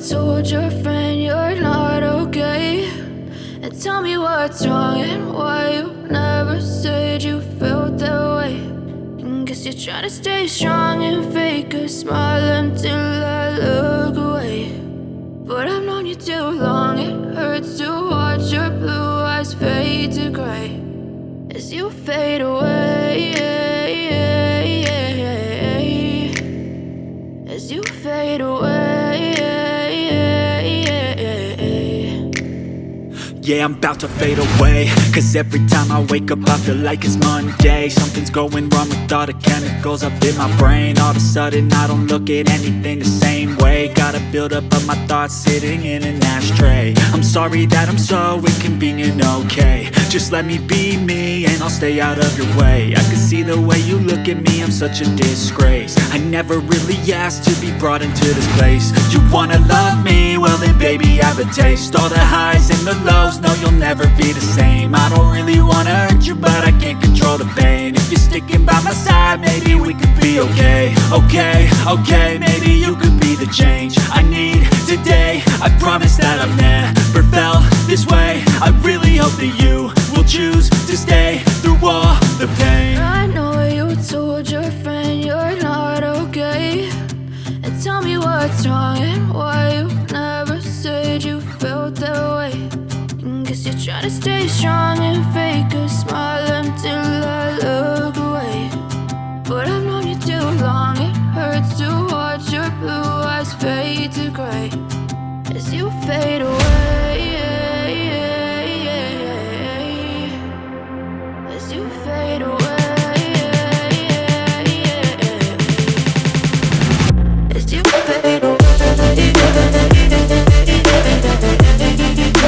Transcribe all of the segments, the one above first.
told your friend you're not okay, and tell me what's wrong and why you never said you felt that way. And guess you're trying to stay strong and fake a smile until I look away. But I've known you too long, it hurts to watch your blue eyes fade to gray as you fade away, as you fade away. Yeah, I'm about to fade away, cause every time I wake up I feel like it's Monday. Something's going wrong with all the chemicals up in my brain. All of a sudden I don't look at anything the same way. Got a buildup of my thoughts sitting in an ashtray. I'm sorry that I'm so inconvenient, okay. Just let me be me and I'll stay out of your way. I can see the way you look at me, I'm such a disgrace. I never really asked to be brought into this place. You wanna love me? Well then baby I have a taste. All the highs and the lows, no you'll never be the same. I don't really wanna hurt you but I can't control the pain. If you're sticking by my side maybe we could be okay. Okay, maybe you could be the change I need today. I promise that I've never felt this way. I really hope that you will choose to stay through all the pain. I know you told your friend you're not okay, and tell me what's wrong and why you never said you felt that way. And guess you're trying to stay strong and fake a smile until I look away. But I've known you too long, it hurts to watch your blue eyes fade to gray as you fade away, as you fade away, as you fade away. As you fade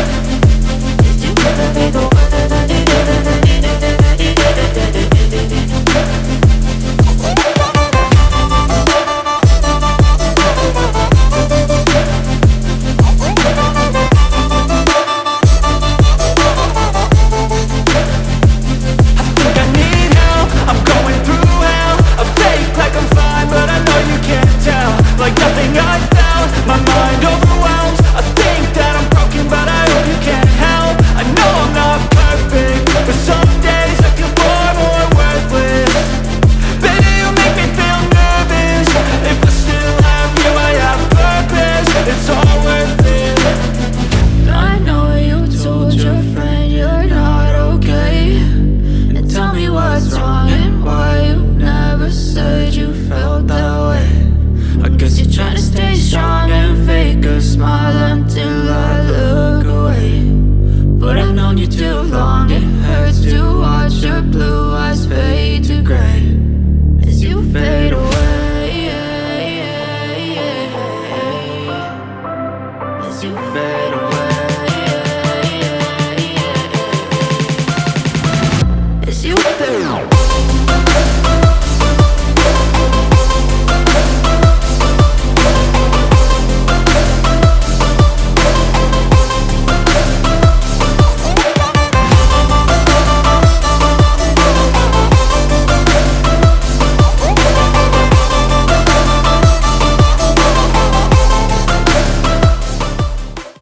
away.